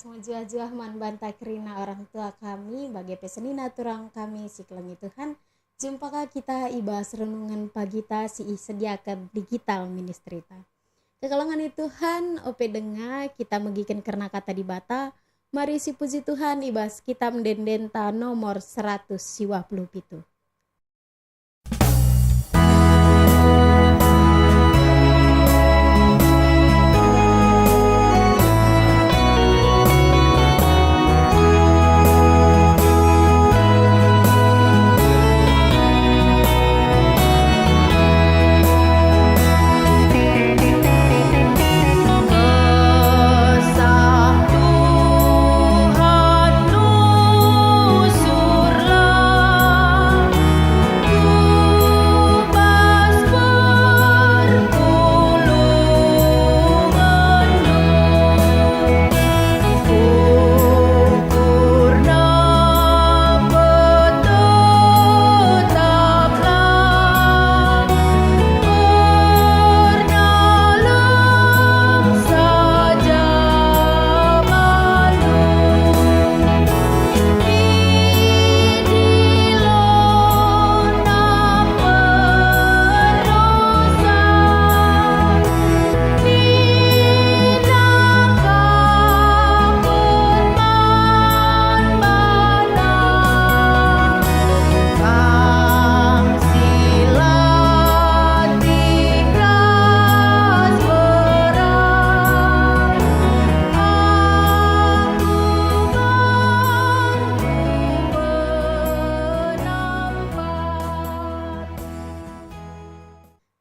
ibas juah-juah man banta kerina orang tua kami bagi pesenina turang kami si kelengi Tuhan. Jumpakah kita ibas renungan pagi ta si sediakan digital ministry ta. Kekalangan Tuhan ope dengar kita megikan karena kata di bata. Mari si puji Tuhan ibas kita mendenden ta nomor 127.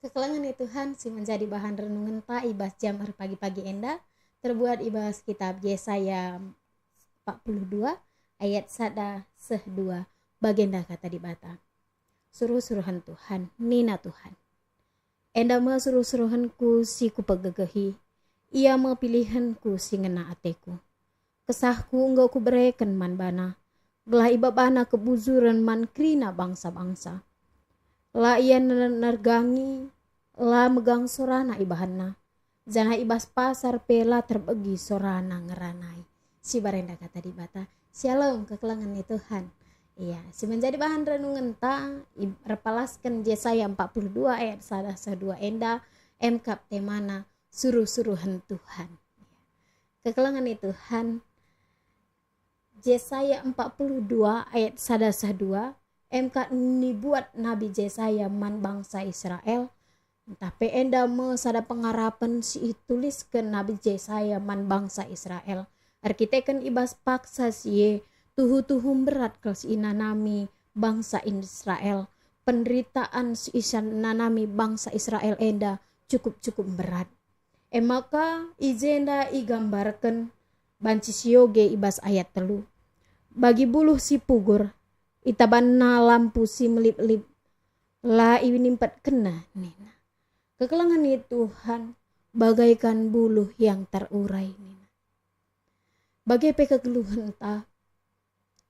Kekelangan Tuhan si menjadi bahan renungan ta ibas jam hari pagi-pagi enda terbuat ibas kitab Yesaya 42 ayat 1-2 bagenda kata di bata. Suruh-suruhan Tuhan, nina Tuhan. Enda me suruh-suruhanku si ku pegegehi, ia me pilihanku si ngena ateku. Kesahku enggak ku bereken man bana, belah ibabana kebuzuran man krina bangsa-bangsa. La ia nergangi, la megang sorana ibahana. Jangan ibas pasar pela terbegi sorana ngeranai. Si barenda kata di bata. Shalom kekelangan Tuhan. Iya, si menjadi bahan renungan ta repalaskan Yesaya 42 ayat 1-2 enda MKP temana suruh-suruhan Tuhan. Kekelangan Tuhan. Yesaya 42 ayat 1-2 MK ini buat Nabi Yesaya man bangsa Israel. Tapi enda me sada pengarapan si tuliskan Nabi Yesaya man bangsa Israel. Arkiteken ibas paksa si tuhu-tuhum berat ke si inanami bangsa Israel. Penderitaan si inanami bangsa Israel enda cukup berat. Maka izenda igambarkan banci siyoge ibas ayat 3. Bagi buluh si pugur itabanna lampu si melip-lip la inimpat kena nina. Kekelangan Tuhan bagaikan buluh yang terurai nina. Bagai kekeluhan ta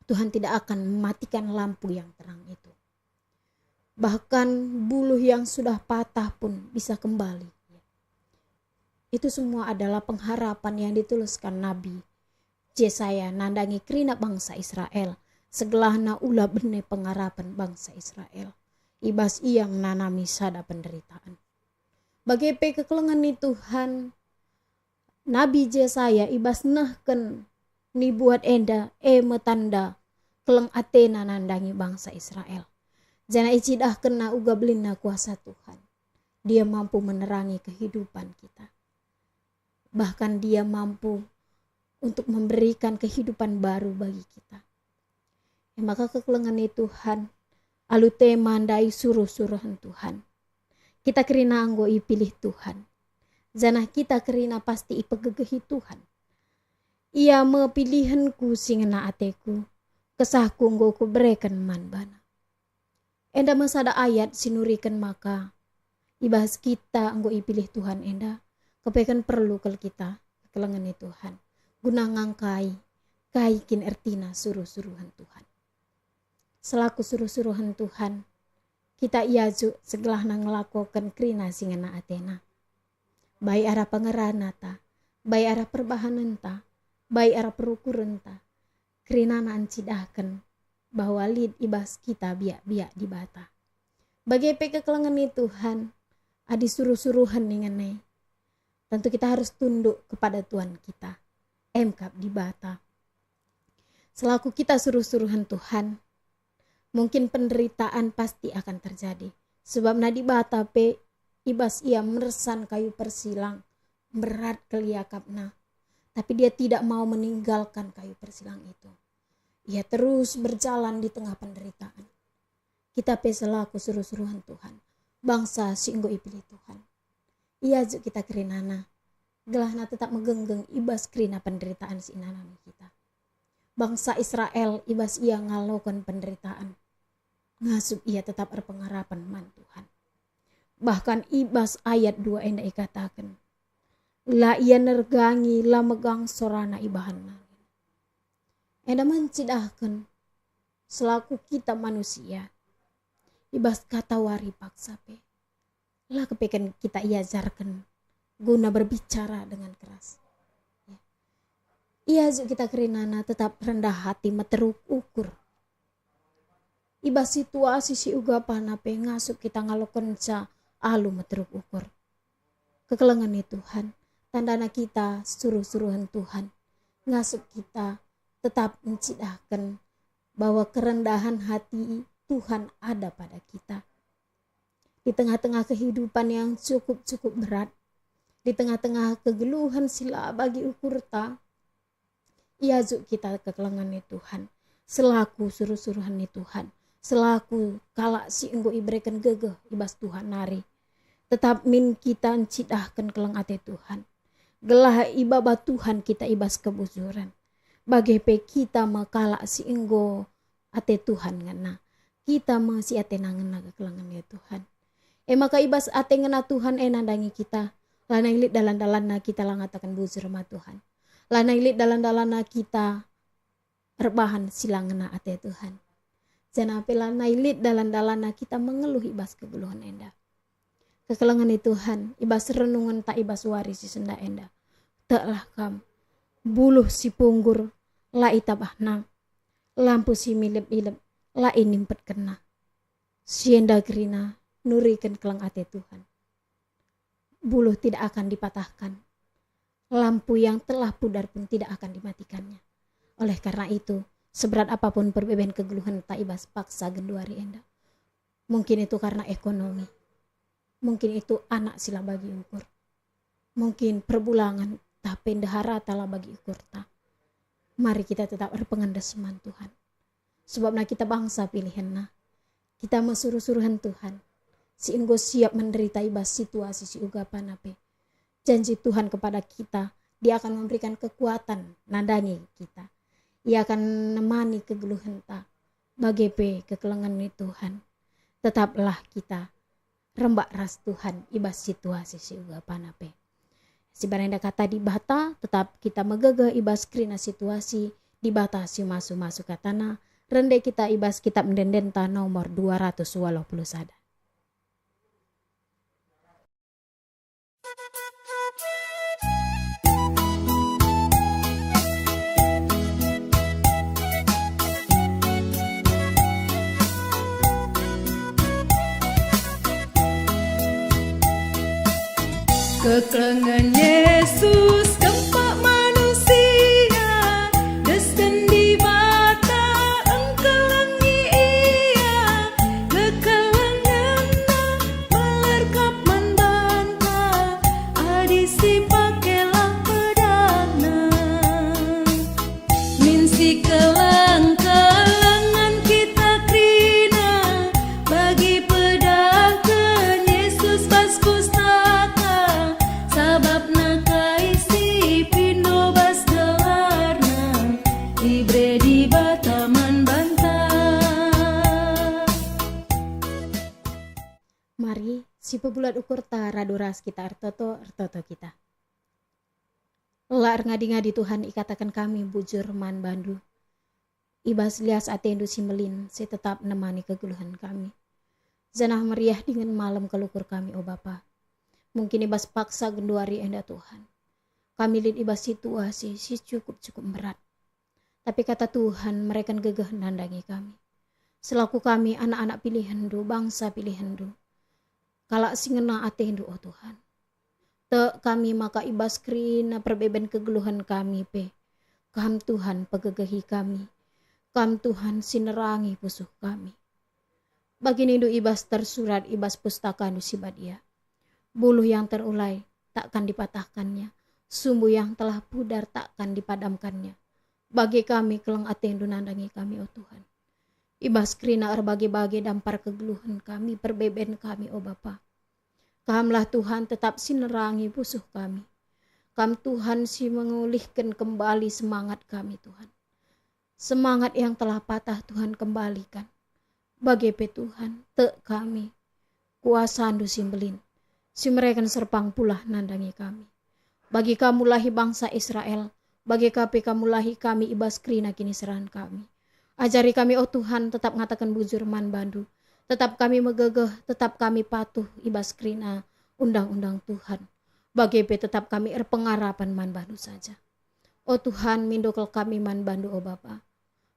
Tuhan tidak akan mematikan lampu yang terang itu. Bahkan buluh yang sudah patah pun bisa kembali. Itu semua adalah pengharapan yang dituliskan Nabi Yesaya nandangi kerina bangsa Israel. Segelahna ulah bene pengarapan bangsa Israel. Ibas iyang nanami sada penderitaan. Bagi kekelengan ni Tuhan, Nabi Yesaya ibas nahken ni buat enda metanda keleng atena nandangi bangsa Israel. Jana icidah kena uga belina kuasa Tuhan. Dia mampu menerangi kehidupan kita. Bahkan dia mampu untuk memberikan kehidupan baru bagi kita. Maka kekelengan Tuhan alute mandai suruh-suruhan Tuhan. Kita kerina anggo ipilih Tuhan. Janah kita kerina pasti ipegegehi Tuhan. Ia mepilihanku singena ateku. Kesahku anggo ku berikan man bana. Enda masada ayat sinurikan maka. Ibahas kita anggo ipilih Tuhan enda. Kepekan perlu kalau kita kekelengan Tuhan. Guna ngangkai kaikin ertina suruh-suruhan Tuhan. Selaku suruh-suruhan Tuhan, kita iaju segelah nang ngelakukan krina singena atena. Baik arah pengerana ta, baik arah perbahanan ta, baik arah perukuran ta kerinana ancidahkan bahwa lid ibas kita biak-biak di bata. Bagai kekelangan nih Tuhan, adi suruh-suruhan nih. Tentu kita harus tunduk kepada Tuhan kita. Emkap di bata. Selaku kita suruh-suruhan Tuhan, mungkin penderitaan pasti akan terjadi. Sebab nadi bata ibas ia meresan kayu persilang, berat keliakapna. Tapi dia tidak mau meninggalkan kayu persilang itu. Ia terus berjalan di tengah penderitaan. Kita selaku suruh-suruhan Tuhan, bangsa singgo ipilih Tuhan. Ia juk kita kerinana, gelahna tetap megenggeng ibas kerina penderitaan si inanami kita. Bangsa Israel ibas ia ngalokan penderitaan. Ngasup ia tetap berpengharapan man Tuhan. Bahkan ibas ayat 2 enda ikatakan, la ia nergangi la megang sorana ibahanna. Enda mencidahkan selaku kita manusia. Ibas kata wari paksa lah kepekan kita iajarkan guna berbicara dengan keras. Ia juk kita kerinana tetap rendah hati meteruk ukur. Ibas situasi si uga panape ngasuk kita ngalokan ca alu meteruk ukur. Kekelengan nih Tuhan, tandana kita suruh-suruhan Tuhan. Ngasuk kita tetap mencidahkan bahwa kerendahan hati Tuhan ada pada kita. Di tengah-tengah kehidupan yang cukup berat, di tengah-tengah kegeluhan sila bagi ukur ta, ia juk kita kekelengan Tuhan, selaku suruh-suruhan Tuhan, selaku kalak si enggo ibrekan gegeh ibas Tuhan nari. Tetap min kita encidahkan keleng ate Tuhan. Gelah ibaba Tuhan kita ibas kebuzuran. Bagai pe kita makalak si enggo ate Tuhan ngena. Kita masih ate nangen kekelengan Tuhan. Maka ibas ate ngena Tuhan nandangi kita. Lana ilit dalan-dalana kita langatakan buzur ma Tuhan. Lana ilit dalan-dalana kita rebahan silang ngena ate Tuhan. Jangan lana ilit dalan-dalana kita mengeluh ibas kegeluhan enda. Kekelengan Tuhan, ibas renungan tak ibas waris si senda enda. Taklah kam, buluh si punggur, la itabah nang, lampu si milep-milep, la inimpet kena. Sienda gerina, nurikan kelang ate Tuhan. Buluh tidak akan dipatahkan. Lampu yang telah pudar pun tidak akan dimatikannya. Oleh karena itu, seberat apapun perbedaan kegeluhan tak ibas paksa genduari enda. Mungkin itu karena ekonomi. Mungkin itu anak sila bagi ukur. Mungkin perbulangan tak pendahara tala bagi ukur tak. Mari kita tetap berpengendeseman Tuhan. Sebabnya kita bangsa pilihan. Kita mesuruh-suruhan Tuhan. Si enggo siap menderita ibas situasi si uga panape. Janji Tuhan kepada kita, dia akan memberikan kekuatan nandangi kita. Ia akan menemani kegeluhan ta. Bagai kekelengan Tuhan. Tetaplah kita rembak ras Tuhan ibas situasi si uga panape. Si barenda kata di bata, tetap kita megegeh ibas krina situasi di bata si masuk katana. Rende kita ibas kitab mendendenta nomor 281. Kekelengan Yesus tempat manusia, desken di mata engkelengi ia, kekelengan melerkap membantah, adisi pakelah pedana, minsi kelang-kelangan kita krina, bagi pedahkan Yesus pas pustaka. Sabab nakai si pindo bas gelarna ibre di bataman bantah. Mari si pebulat ukur ta raduras kita artoto kita. Lar ngadi-ngadi Tuhan ikatakan kami bujur man bandu. Ibas lias atendu si melin si tetap nemani kegeluhan kami. Zanah meriah dengan malam kelukur kami o Bapa. Mungkin ibas paksa genduari enda Tuhan. kami lihat ibas situasi si cukup berat. Tapi kata Tuhan mereka gegah nandangi kami. Selaku kami anak-anak pilihan du, bangsa pilihan du. Kalak singena atendu oh Tuhan. Te kami maka ibas krina perbeben kegeluhan kami pe. Kam Tuhan pegegahi kami. Kam Tuhan sinerangi pusuh kami. Bagi nindu ibas tersurat ibas pustaka nu sibadia. Buluh yang terulai takkan dipatahkannya. Sumbu yang telah pudar takkan dipadamkannya. Bagi kami keleng atendu nandangi kami oh Tuhan. Ibas krina erbagi-bagi dampar kegeluhan kami perbeben kami oh Bapa. Kamlah Tuhan tetap sinerangi pusuh kami. Kam Tuhan si mengulihkan kembali semangat kami Tuhan. Semangat yang telah patah Tuhan kembalikan. Bagi pe Tuhan te kami. Kuasa andu simbelin. Si mereka serpang pula nandangi kami. Bagi kamu lahi bangsa Israel. Bagi kamu lahi kami ibas krina kini serahan kami. Ajari kami oh Tuhan tetap ngatakan bujur man bandu. Tetap kami megegeh. Tetap kami patuh ibas krina undang-undang Tuhan. Bagi tetap kami erpengarapan man bandu saja. Oh Tuhan mindokel kami man bandu oh Bapa.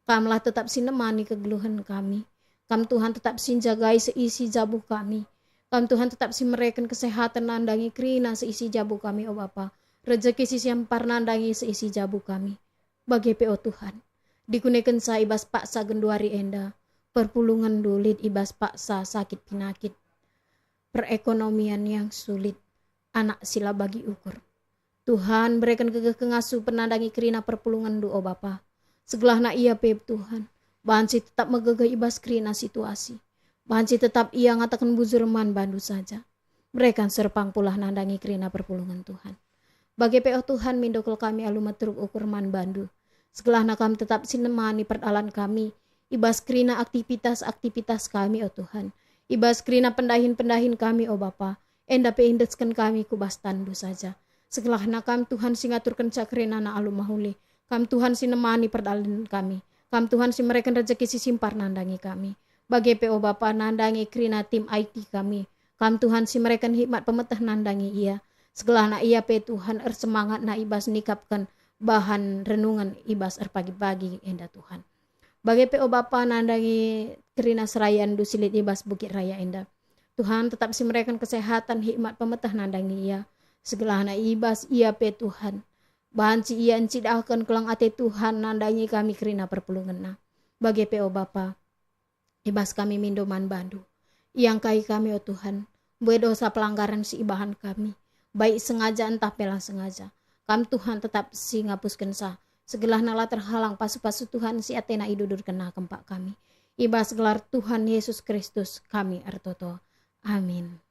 Kamlah tetap sinemani kegeluhan kami. Kam Tuhan tetap sinjagai seisi jabuh kami. Kam Tuhan tetap simereken kesehatan nandangi krina seisi jabuh kami oh Bapa. Rezeki sisiampar nandangi seisi jabuh kami. Bagi oh Tuhan. Dikunekan sa ibas paksa genduari enda. Perpulungan dulit ibas paksa sakit penyakit. Perekonomian yang sulit. Anak sila bagi ukur. Tuhan berikan kegeh kengasuh penandangi krina perpulungan do Bapa. Segelahna ia pep Tuhan. Banci tetap megegeh ibas krina situasi. Banci tetap ia ngatakan buzurman bandu saja. Berikan serpang pula nandangi krina perpulungan Tuhan. Bagi PO Tuhan mindokol kami alumat truk ukur man bandu. Segelahna kami tetap sinemani perdalan kami. Ibas krina aktivitas kami oh Tuhan. Ibas krina pendahin kami oh Bapa. Enda peindeskan kami kubas tandu saja. Segelahna kam Tuhan singaturkan cakrina na alu mahuli. Kam Tuhan sinemani perdalan kami. Kam Tuhan si mereka rezeki si simpar nandangi kami. Bagi PO Bapa nandangi krina tim IT kami. Kam Tuhan si mereka hikmat pemetah nandangi ia. Segelahna ia pe Tuhan semangat na ibas nikapkan bahan renungan ibas pagi-pagi enda Tuhan. Bagi PO Bapa nandangi krina serayan dusilit ibas Bukit Raya enda. Tuhan tetap si mereka kesehatan hikmat pemetah nandangi ia. Segelahna ibas ia pe Tuhan. Bahan si ia encidahkan kelang ate Tuhan nandangi kami krina perpulungan. Bagi PO Bapa. Ibas kami mindoman bandu. Yang kai kami oh Tuhan. Buat dosa pelanggaran si ibahan kami. Baik sengaja entah pelang sengaja. Kam Tuhan tetap si ngapuskan sa. Segelahna lah terhalang pasu-pasu Tuhan si atena idudur kena kempak kami. Ibas gelar Tuhan Yesus Kristus kami artoto. Amin.